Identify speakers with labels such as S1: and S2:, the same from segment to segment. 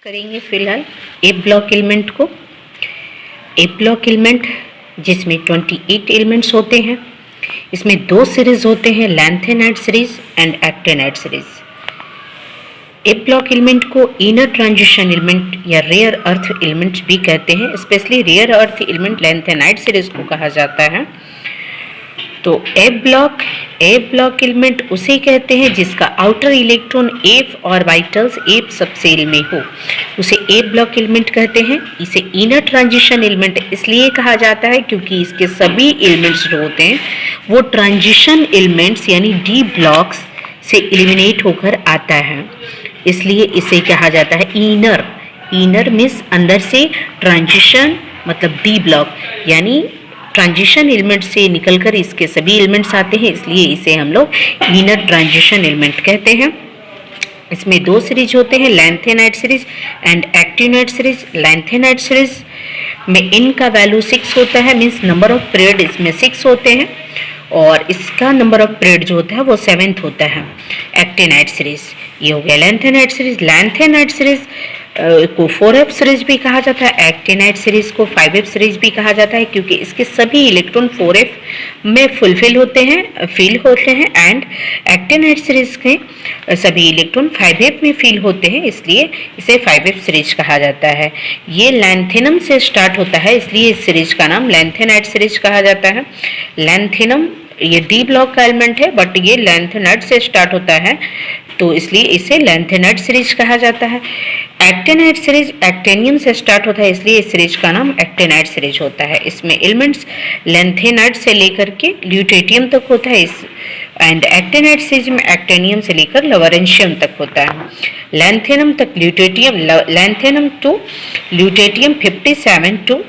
S1: करेंगे फिलहाल ए block element को। ए ब्लॉक एलिमेंट जिसमें 28 एलिमेंट्स होते हैं, इसमें दो सीरीज होते हैं, lanthanide series and actinide series. A block element को इनर ट्रांजिशन एलिमेंट या रेयर अर्थ एलिमेंट्स भी कहते हैं। Specially rare earth element lanthanide series को कहा जाता है। तो ए ब्लॉक एलिमेंट उसे कहते हैं जिसका outer electron F orbitals F subshell में हो, उसे ए ब्लॉक एलिमेंट कहते हैं। इसे इनर ट्रांजिशन एलिमेंट इसलिए कहा जाता है क्योंकि इसके सभी एलिमेंट्स जो होते हैं वो ट्रांजिशन एलिमेंट्स यानी डी ब्लॉक्स से एलिमिनेट होकर आता है, इसलिए इसे कहा जाता है इनर। इनर मीन्स अंदर से, ट्रांजिशन मतलब डी ब्लॉक यानी ट्रांजिशन एलिमेंट से निकलकर इसके सभी एलिमेंट्स आते हैं, इसलिए इसे हम लोग इनर ट्रांजिशन एलिमेंट कहते हैं। इसमें दो सीरीज होते हैं, lanthanide series and actinide series. Lanthanide series में इन का वैल्यू 6 होता है, मीन्स नंबर ऑफ पीरियड इसमें 6 होते हैं, और इसका नंबर ऑफ पीरियड जो होता है वो 7th होता है। एक्टिनाइड सीरीज ये हो गया लैंथेनाइड सीरीज। लैंथेनाइड सीरीज को 4f सीरीज भी कहा जाता है, एक्टिनाइड सीरीज को 5f सीरीज भी कहा जाता है, क्योंकि इसके सभी इलेक्ट्रॉन 4f में फुलफिल होते हैं, फील होते हैं, एंड एक्टिनाइड सीरीज के सभी इलेक्ट्रॉन 5f में फील होते हैं, इसलिए इसे 5f सीरीज कहा जाता है। ये लैंथेनम से स्टार्ट होता है, इसलिए इस सीरीज का नाम लैंथेनाइड सीरीज कहा जाता है। लैंथेनम ये डी ब्लॉक का एलिमेंट है, बट ये लैंथेनाइड से स्टार्ट होता है, तो इसलिए इसे लैंथेनाइड सीरीज कहा जाता है। एक्टिनाइड सीरीज एक्टेनियम से स्टार्ट होता है, इसलिए इस सीरीज का नाम एक्टिनाइड सीरीज होता है। इसमें एलिमेंट्स लैंथेनाइड से लेकर के ल्यूटेटियम तक होता है, इस एंड एक्टिनाइड सीरीज में एक्टेनियम से लेकर लवरेंशियम तक होता है। लैंथेनम तक lutetium, lanthanum to lutetium 57 to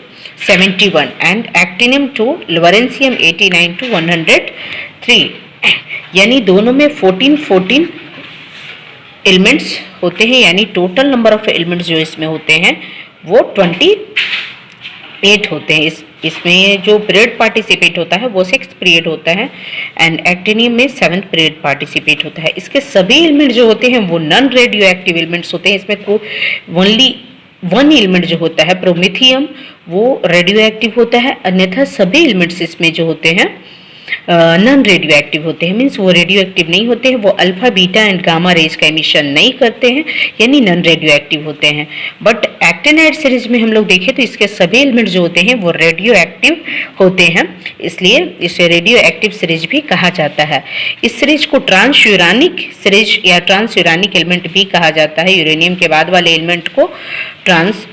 S1: 71 and actinium to lawrencium 89 to 103, यानी दोनों में 14 एलिमेंट्स होते हैं, यानी टोटल नंबर ऑफ एलिमेंट्स जो इसमें होते हैं वो 28 होते हैं। इसमें जो पीरियड पार्टिसिपेट होता है वो 6th पीरियड होता है, एंड एक्टिनियम में 7th पीरियड पार्टिसिपेट होता है। इसके सभी एलिमेंट जो होते हैं वो नॉन रेडियो एक्टिव एलिमेंट्स होते हैं। इसमें ओनली वन एलिमेंट जो होता है प्रोमेथियम वो रेडियो एक्टिव होता है, अन्यथा सभी एलिमेंट्स इसमें जो होते हैं नॉन रेडियो एक्टिव होते हैं, मीन्स वो रेडियो एक्टिव नहीं होते हैं, वो alpha beta and gamma rays का एमिशन नहीं करते हैं, यानी नॉन रेडियो एक्टिव होते हैं। बट एक्टिनाइड सीरीज में हम लोग देखें तो इसके सभी एलिमेंट जो होते हैं वो रेडियो एक्टिव होते हैं, इसलिए इसे रेडियो एक्टिव सीरीज भी कहा जाता है। इस सीरीज को ट्रांस यूरानिक सीरीज या ट्रांस यूरानिक एलिमेंट भी कहा जाता है। यूरेनियम के बाद वाले एलिमेंट को ट्रांस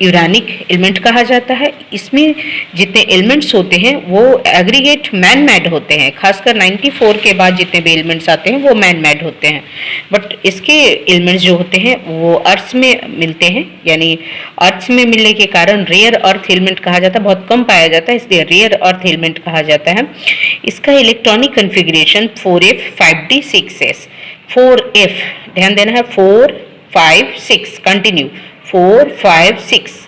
S1: यूरानिक एलिमेंट कहा जाता है। इसमें जितने एलिमेंट्स होते हैं वो एग्रीगेट मैन मेड होते हैं, खासकर 94 के बाद जितने भी एलिमेंट्स आते हैं वो मैन मेड होते हैं, बट इसके एलिमेंट्स जो होते हैं वो अर्थ में मिलते हैं, यानी अर्थ में मिलने के कारण रेयर अर्थ एलिमेंट कहा जाता है, बहुत कम पाया जाता है, इसलिए रेयर अर्थ एलिमेंट कहा जाता है। इसका electronic configuration 4f 5d 6s। 4f ध्यान देना है, 4 5 6 कंटिन्यू 4 5 6,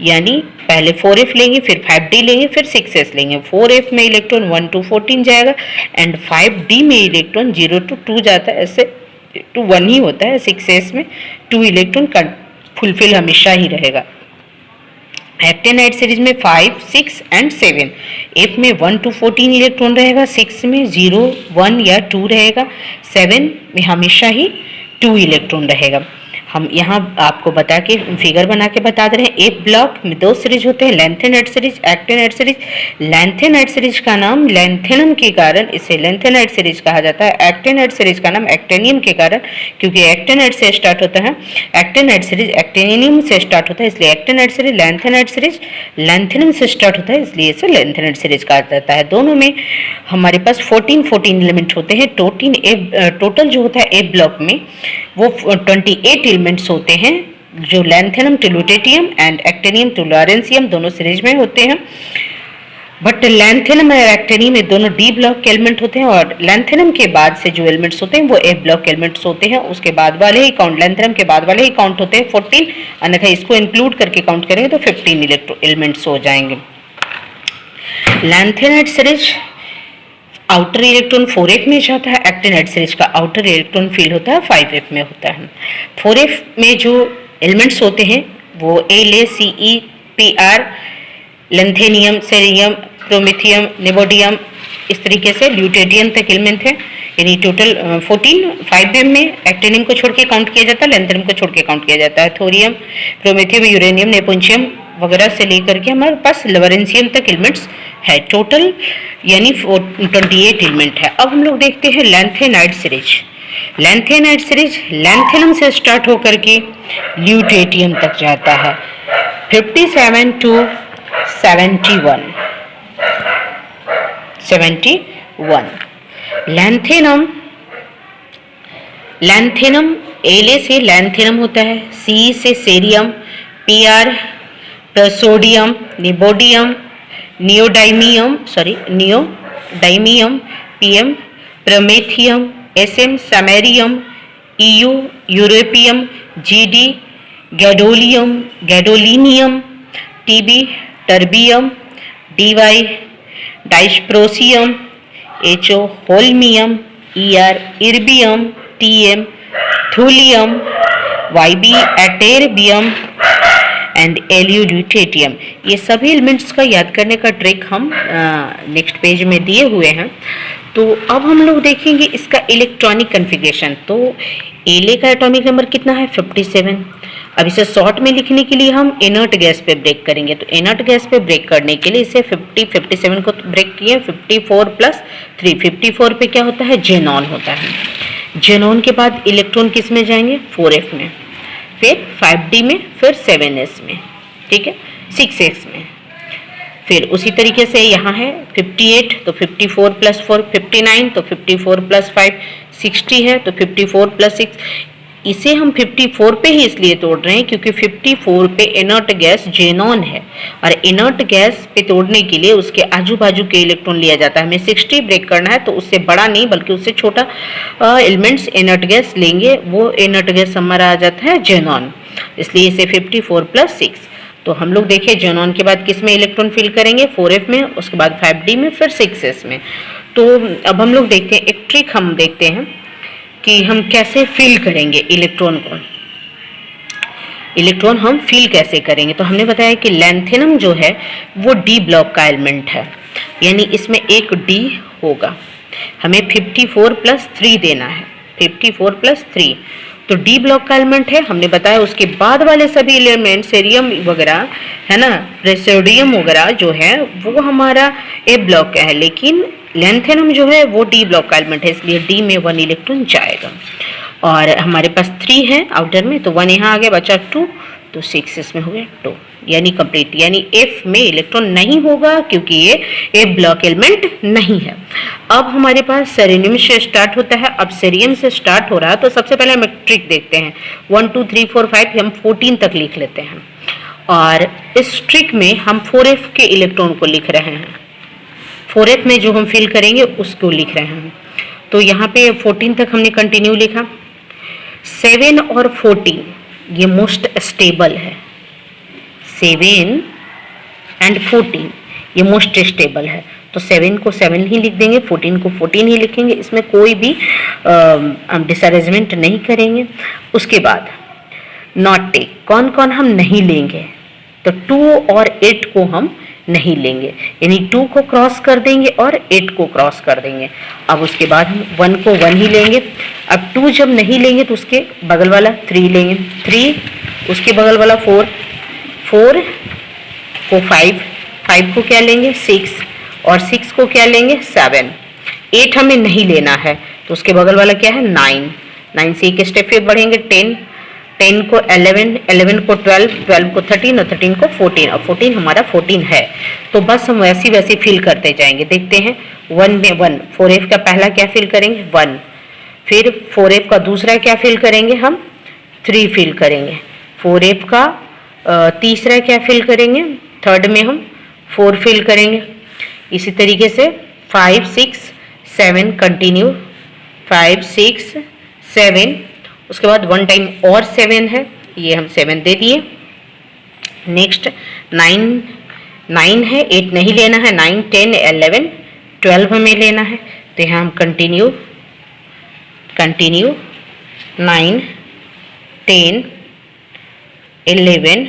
S1: यानी पहले 4f लेंगे, फिर 5d लेंगे, फिर 6s लेंगे। 4f में इलेक्ट्रॉन 1 to 14 जाएगा, एंड 5d में इलेक्ट्रॉन 0 to 2 जाता है, ऐसे 2 1 ही होता है। 6s में 2 इलेक्ट्रॉन फुलफिल हमेशा ही रहेगा। एक्टिनाइड सीरीज में 5 6 एंड 7, f में 1 to 14 इलेक्ट्रॉन रहेगा, 6 में 0 1 या 2 रहेगा, 7 में हमेशा ही 2 इलेक्ट्रॉन रहेगा। हम यहाँ आपको बता के फिगर बना के बता दे रहे हैं। ए ब्लॉक में दो सीरीज होते हैं, lanthanide series, actinide series. Lanthanide series का नाम लैंथेनम के कारण इसे लैंथेनाइड सीरीज कहा जाता है। एक्टिनाइड सीरीज का नाम एक्टेनियम के कारण, क्योंकि एक्टिनाइड से स्टार्ट होता है, एक्टिनाइड सीरीज एक्टेनियम से स्टार्ट होता है, इसलिए actinide series. Lanthanide series lanthanum से स्टार्ट होता है, इसलिए इसे लैंथेनाइड सीरीज कहा जाता है। दोनों में हमारे पास 14 एलिमेंट होते हैं। टोटल जो होता है ए ब्लॉक में वो 28 एलिमेंट्स होते हैं, जो lanthanum to lutetium and actinium to lawrencium दोनों सीरीज में होते हैं। बट लैंथेनम और एक्टिनियम में दोनों डी ब्लॉक के एलिमेंट होते हैं, और लैंथेनम के बाद से जो एलिमेंट्स होते हैं वो ए ब्लॉक एलिमेंट्स होते हैं। उसके बाद वाले ही काउंट, लैंथेनम के बाद वाले ही काउंट होते हैं 14, अन्यथा इसको इंक्लूड करके काउंट करेंगे तो 15 एलिमेंट्स हो जाएंगे। Lanthanide series outer electron 4f में जाता है, एक्टिनाइड सीरीज का आउटर इलेक्ट्रॉन फील होता है 5f में होता है। 4f में जो एलिमेंट्स होते हैं वो LaCePr, लेंथेनियम, सेरियम, प्रोमेथियम, नेबोडियम, इस तरीके से ल्यूटेरियम तक एलिमेंट है। यानी टोटल 14, 5m में एक्टिनियम को छोड़ के काउंट किया जाता है, लेंथेनियम को छोड़ के काउंट किया जाता है। थोरियम, प्रोमेथियम, यूरेनियम, नेपोंशियम वगैरह से लेकर के हमारे पास लवरेंसियम तक एलिमेंट्स है। टोटल यानी 28 एलिमेंट है। अब हम लोग देखते हैं lanthanide series. Lanthanide series lanthanum से स्टार्ट होकर के ल्यूटेटियम तक जाता है। 57 to 71 लैंथेनम La से लैंथेनम होता है, C से cerium, Pr praseodymium, neodymium, neodymium, Pm promethium, Sm samarium, Eu europium, Gd gadolinium, Tb terbium, Dy dysprosium, Ho holmium, Er erbium, Tm thulium, Yb ytterbium and Lu lutetium. ये सभी elements का याद करने का trick हम next page में दिए हुए हैं। तो अब हम लोग देखेंगे इसका इलेक्ट्रॉनिक कन्फिगरेशन। तो La का एटॉमिक नंबर कितना है? 57। अब इसे शॉर्ट में लिखने के लिए हम इनर्ट गैस पे ब्रेक करेंगे। तो इनर्ट गैस पे ब्रेक करने के लिए इसे 57 को ब्रेक किए, 54 + 3। 54 पे क्या होता है? जेनॉन होता है। जेनॉन के बाद इलेक्ट्रॉन किस में जाएंगे? 4f में, फिर 5d में, फिर 7s में, ठीक है, 6s में। फिर उसी तरीके से यहाँ है 58, तो 54 + 4 59, तो 54 + 5 60 है, तो 54 + 6। इसे हम 54 पे ही इसलिए तोड़ रहे हैं क्योंकि 54 पे इनर्ट गैस जेनॉन है, और इनर्ट गैस पे तोड़ने के लिए उसके आजू बाजू के इलेक्ट्रॉन लिया जाता है। हमें 60 ब्रेक करना है, तो उससे बड़ा नहीं बल्कि उससे छोटा एलिमेंट्स इनर्ट गैस लेंगे, वो इनर्ट गैस हमारा आ जाता है जेनॉन, इसलिए इसे 54 + 6। तो हम लोग देखिए जेनॉन के बाद किस में इलेक्ट्रॉन फिल करेंगे? 4f में, उसके बाद 5d में, फिर 6s में। तो अब हम लोग देखते हैं, एक ट्रिक हम देखते हैं कि हम कैसे फिल करेंगे इलेक्ट्रॉन को। इलेक्ट्रॉन हम फिल कैसे करेंगे? तो हमने बताया कि लैंथेनम जो है वो डी ब्लॉक का एलिमेंट है, यानी इसमें एक डी होगा। हमें 54 + 3 देना है, 54 + 3, तो डी ब्लॉक का एलिमेंट है। हमने बताया उसके बाद वाले सभी एलिमेंट सेरियम वगैरह है ना, प्रेसोडियम वगैरह जो है वो हमारा ए ब्लॉक का है, लेकिन लैंथेनम जो है वो डी ब्लॉक का एलिमेंट है, इसलिए डी में 1 इलेक्ट्रॉन जाएगा। और हमारे पास 3 है आउटर में, तो 1 यहाँ आ गया, बचा 2, तो 6 इसमें हो गया 2, यानी कंप्लीट। यानी एफ में इलेक्ट्रॉन नहीं होगा क्योंकि ये एफ ब्लॉक एलिमेंट नहीं है। अब हमारे पास सेरेनियम से स्टार्ट होता है। अब सेरियम से स्टार्ट हो रहा है, तो सबसे पहले हम एक ट्रिक देखते हैं। 1 2 3 4 5 हम 14 तक लिख लेते हैं, और इस ट्रिक में हम 4f के इलेक्ट्रॉन को लिख रहे हैं। 4f में जो हम फिल करेंगे उसको लिख रहे हैं। तो यहाँ पे 14 तक हमने कंटिन्यू लिखा। 7 और 14 ये मोस्ट स्टेबल है, 7 and 14 ये मोस्ट स्टेबल है, तो 7 को 7 ही लिख देंगे, 14 को 14 ही लिखेंगे, इसमें कोई भी हम डिसअरेंजमेंट नहीं करेंगे। उसके बाद नॉट टेक, कौन कौन हम नहीं लेंगे? तो 2 और 8 को हम नहीं लेंगे, यानी 2 को क्रॉस कर देंगे और 8 को क्रॉस कर देंगे। अब उसके बाद हम 1 को 1 ही लेंगे। अब 2 जब नहीं लेंगे तो उसके बगल वाला 3 लेंगे, 3, उसके बगल वाला 4, 4 को 5, 5 को क्या लेंगे? 6, और 6 को क्या लेंगे? 7। 8 हमें नहीं लेना है, तो उसके बगल वाला क्या है? 9, 9 से एक स्टेप फिर बढ़ेंगे 10, 10 को 11, 11 को 12, 12 को 13 और 13 को 14, और 14 हमारा 14 है। तो बस हम वैसी वैसी फिल करते जाएंगे। देखते हैं 1 में 1, 4f का पहला क्या फिल करेंगे? 1, फिर 4f का दूसरा क्या फिल करेंगे? हम 3 फिल करेंगे। 4f का तीसरा क्या फिल करेंगे? थर्ड में हम 4 फिल करेंगे। इसी तरीके से 5 6 7 कंटिन्यू, 5 6 7, उसके बाद 1 टाइम और 7 है, ये हम 7 दे दिए। नेक्स्ट 9 है, 8 नहीं लेना है, 9 10 11 12 हमें लेना है, तो यहाँ हम कंटिन्यू 9 10 11,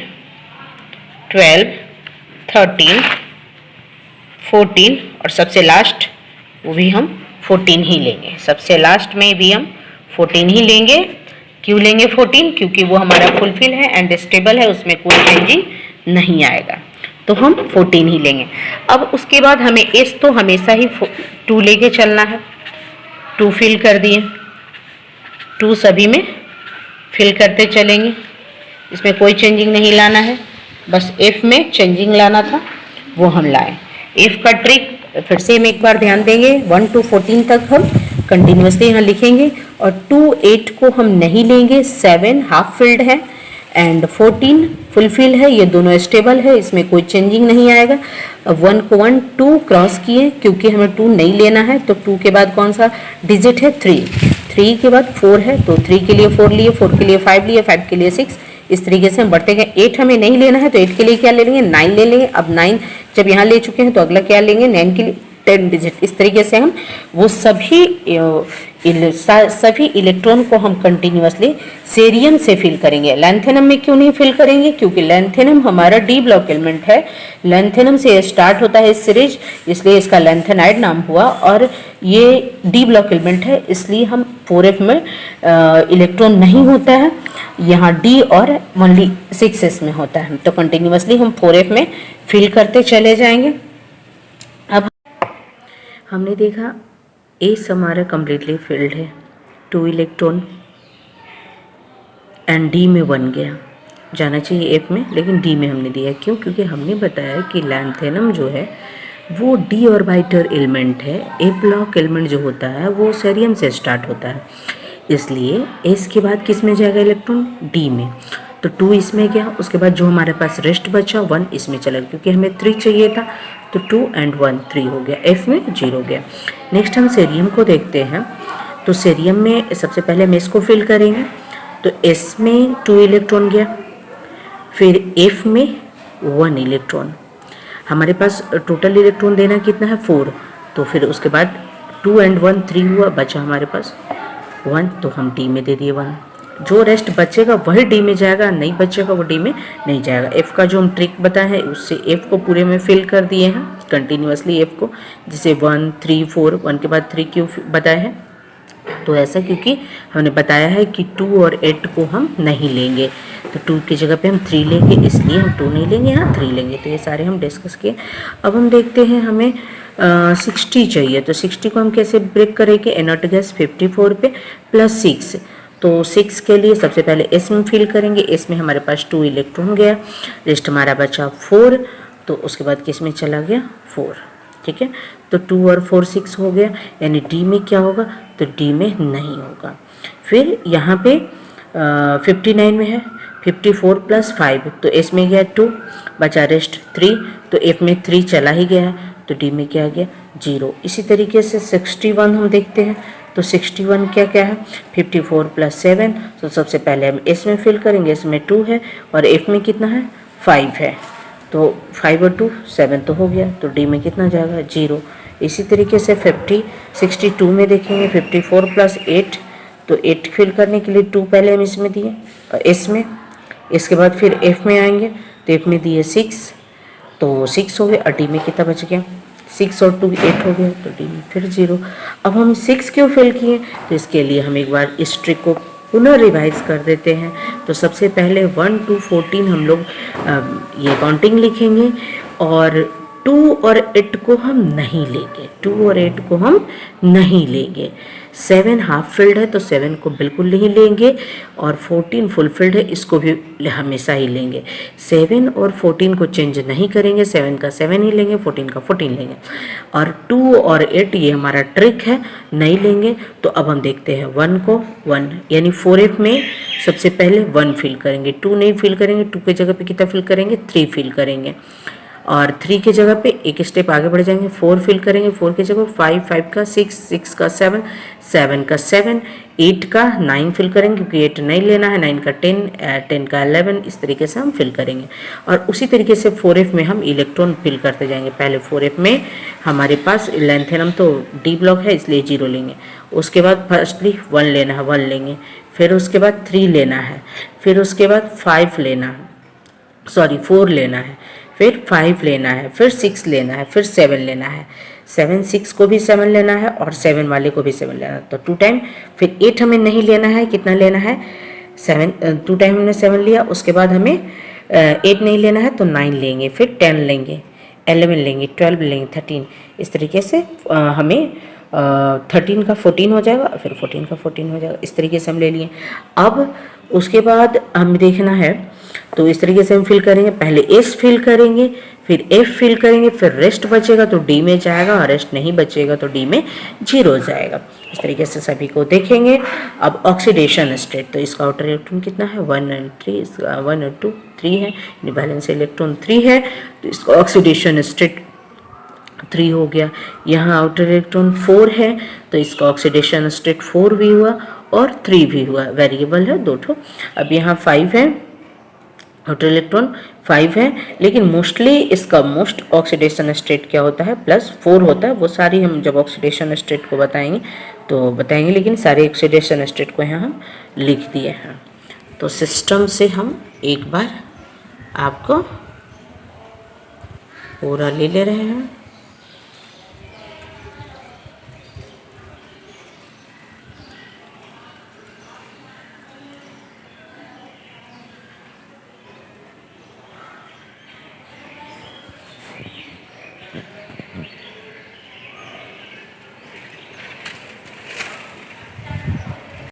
S1: 12, 13, 14 और सबसे लास्ट वो भी हम 14 ही लेंगे। सबसे लास्ट में भी हम 14 ही लेंगे। क्यों लेंगे 14? क्योंकि वो हमारा फुलफिल है एंड स्टेबल है, उसमें कोई चेंजिंग नहीं आएगा, तो हम 14 ही लेंगे। अब उसके बाद हमें एस तो हमेशा ही 2 लेके चलना है। 2 फिल कर दिए, 2 सभी में फिल करते चलेंगे, इसमें कोई चेंजिंग नहीं लाना है, बस एफ में चेंजिंग लाना था, वो हम लाए। एफ का ट्रिक फिर से हम एक बार ध्यान देंगे। 1 to 14 तक हम कंटिन्यूसली यहाँ लिखेंगे और 2 8 को हम नहीं लेंगे, 7 हाफ फिल्ड है एंड 14 फुलफिल है, ये दोनों स्टेबल है, इसमें कोई चेंजिंग नहीं आएगा। अब 1 को 1 2 क्रॉस किए, क्योंकि हमें 2 नहीं लेना है, तो 2 के बाद कौन सा डिजिट है 3, 3 के बाद 4 है, तो 3 के लिए 4 लिए, 4 के लिए 5 लिए, 5 के लिए 6, इस तरीके से हम बढ़ते गए। 8 हमें नहीं लेना है, तो 8 के लिए क्या ले लेंगे 9 ले लेंगे। अब 9 जब यहाँ ले चुके हैं तो अगला क्या लेंगे 9 के लिए 10 डिजिट। इस तरीके से हम वो सभी इलेक्ट्रॉन को हम कंटिन्यूअसली सेरियम से फिल करेंगे। लैंथेनम में क्यों नहीं फिल करेंगे? क्योंकि लैंथेनम हमारा डी ब्लॉक एलिमेंट है, लैंथेनम से स्टार्ट होता है सीरीज, इसलिए इसका लैंथेनाइड नाम हुआ और ये डी ब्लॉक एलिमेंट है, इसलिए हम 4f में इलेक्ट्रॉन नहीं होता है, यहाँ डी और ओनली 6s में होता है। तो कंटिन्यूअसली हम 4f में फिल करते चले जाएंगे। अब हमने देखा एस हमारा कम्प्लीटली फिल्ड है, 2 इलेक्ट्रॉन एंड डी में 1 गया, जाना चाहिए एफ में, लेकिन डी में हमने दिया। क्यों? क्योंकि हमने बताया कि लैंथेनम जो है वो डी ऑर्बिटर एलिमेंट है, ए ब्लॉक एलिमेंट जो होता है वो सेरियम से स्टार्ट होता है, इसलिए एस के बाद किस में जाएगा इलेक्ट्रॉन? डी में। तो 2 इसमें गया, उसके बाद जो हमारे पास रेस्ट बचा 1 इसमें चला गया, क्योंकि हमें 3 चाहिए था, तो 2 and 1 3 हो गया, एफ में 0 गया। नेक्स्ट हम सेरियम को देखते हैं। तो सेरियम में सबसे पहले हम इसको फिल करेंगे, तो एस में 2 इलेक्ट्रॉन गया, फिर एफ में 1 इलेक्ट्रॉन। हमारे पास टोटल इलेक्ट्रॉन देना कितना है 4, तो फिर उसके बाद 2 and 1 3 हुआ, बचा हमारे पास 1, तो हम डी में दे दिए 1। जो रेस्ट बचेगा वही डी में जाएगा, नहीं बचेगा वो डी में नहीं जाएगा। एफ का जो हम ट्रिक बताए हैं उससे एफ को पूरे में फिल कर दिए हैं कंटिन्यूअसली एफ को, जिसे 1 3 4 1 के बाद 3 क्यों बताए हैं? तो ऐसा क्योंकि हमने बताया है कि 2 और 8 को हम नहीं लेंगे, तो 2 की जगह पे हम 3 लेंगे, इसलिए हम 2 नहीं लेंगे, यहाँ 3 लेंगे। तो ये सारे हम डिस्कस किए। अब हम देखते हैं हमें 60 चाहिए, तो 60 को हम कैसे ब्रेक करेंगे? इनर्ट गैस 54 पे प्लस 6, तो 6 के लिए सबसे पहले एस में फिल करेंगे। एस में हमारे पास 2 इलेक्ट्रॉन गया, रेस्ट हमारा बचा 4, तो उसके बाद किस में चला गया 4, ठीक है। तो 2 और 4 6 हो गया, यानी डी में क्या होगा? तो डी में नहीं होगा। फिर यहाँ पे 59 में है 54 प्लस 5, तो एस में गया 2, बचा रेस्ट 3, तो एफ में 3 चला ही गया, तो डी में क्या गया 0। इसी तरीके से 61 हम देखते हैं, तो 61 क्या क्या है 54 प्लस 7, तो सबसे पहले हम एस में फिल करेंगे, एस में 2 है और एफ में कितना है 5 है, तो 5 और 2 7 तो हो गया, तो डी में कितना जाएगा 0। इसी तरीके से 62 में देखेंगे 54 प्लस 8, तो 8 फिल करने के लिए 2 पहले हम इसमें दिए और एस में, इसके बाद फिर एफ में आएंगे, तो एफ में दिए 6, तो 6 हो गए और डी में कितना बच गया 6 और 2 8 हो गया, तो डी में फिर 0। अब हम 6 क्यों फिल किए? तो इसके लिए हम एक बार इस ट्रिक को पुनः रिवाइज कर देते हैं। तो सबसे पहले 1 to 14 हम लोग ये काउंटिंग लिखेंगे और 2 और 8 को हम नहीं लेंगे, 2 और 8 को हम नहीं लेंगे। 7 हाफ फिल्ड है तो 7 को बिल्कुल नहीं लेंगे और 14 फुल फिल्ड है, इसको भी हमेशा ही लेंगे। 7 और 14 को चेंज नहीं करेंगे, 7 का 7 ही लेंगे, 14 का 14 लेंगे। और 2 और 8 ये हमारा ट्रिक है, नहीं लेंगे। तो अब हम देखते हैं 1 को 1 यानी 4f में सबसे पहले 1 फिल करेंगे, 2 नहीं फिल करेंगे, 2 की जगह पे कितना फिल करेंगे 3 फिल करेंगे और 3 की जगह पे एक स्टेप आगे बढ़ जाएंगे, 4 फिल करेंगे, 4 की जगह 5, 5 का 6, 6 का 7, 7 का 7, 8 का 9 फिल करेंगे क्योंकि 8 नहीं लेना है, 9 का 10, 10 का 11, इस तरीके से हम फिल करेंगे। और उसी तरीके से 4f में हम इलेक्ट्रॉन फिल करते जाएंगे। पहले 4f में हमारे पास लैंथेनम तो डी ब्लॉक है इसलिए 0 लेंगे, उसके बाद फर्स्टली 1 लेना है 1 लेंगे, फिर उसके बाद 3 लेना है, फिर उसके बाद 5 लेना है, सॉरी 4 लेना है, फिर 5 लेना है, फिर 6 लेना है, फिर 7 लेना है, 7 6 को भी 7 लेना है और 7 वाले को भी 7 लेना है, तो 2 टाइम। फिर 8 हमें नहीं लेना है, कितना लेना है 7, 2 टाइम हमने 7 लिया, उसके बाद हमें 8 नहीं लेना है तो 9 लेंगे, फिर 10 लेंगे, 11 लेंगे, 12 लेंगे, 13, इस तरीके से हमें 13 का 14 हो जाएगा, फिर 14 का 14 हो जाएगा, इस तरीके से हम ले लिए। अब उसके बाद हम देखना है, तो इस तरीके से हम फिल करेंगे, पहले एस फिल करेंगे, फिर एफ फिल करेंगे, फिर रेस्ट बचेगा तो डी में जाएगा, और रेस्ट नहीं बचेगा तो डी में 0 जाएगा। इस तरीके से सभी को देखेंगे। अब ऑक्सीडेशन स्टेट, तो इसका आउटर इलेक्ट्रॉन कितना है 1 और 3, इसका 1 और 2 3 है, वैलेंस इलेक्ट्रॉन 3 है, तो इसका ऑक्सीडेशन स्टेट 3 हो गया। यहाँ आउटर इलेक्ट्रॉन 4 है, तो इसका ऑक्सीडेशन स्टेट 4 भी हुआ और 3 भी हुआ, वेरिएबल है 2 ठो। अब यहाँ 5 है, आउटर इलेक्ट्रॉन 5 है, लेकिन मोस्टली इसका मोस्ट ऑक्सीडेशन स्टेट क्या होता है +4 होता है। वो सारी हम जब ऑक्सीडेशन स्टेट को बताएंगे तो बताएंगे, लेकिन सारे ऑक्सीडेशन स्टेट को यहाँ हम लिख दिए हैं। तो सिस्टम से हम एक बार आपको पूरा ले रहे हैं।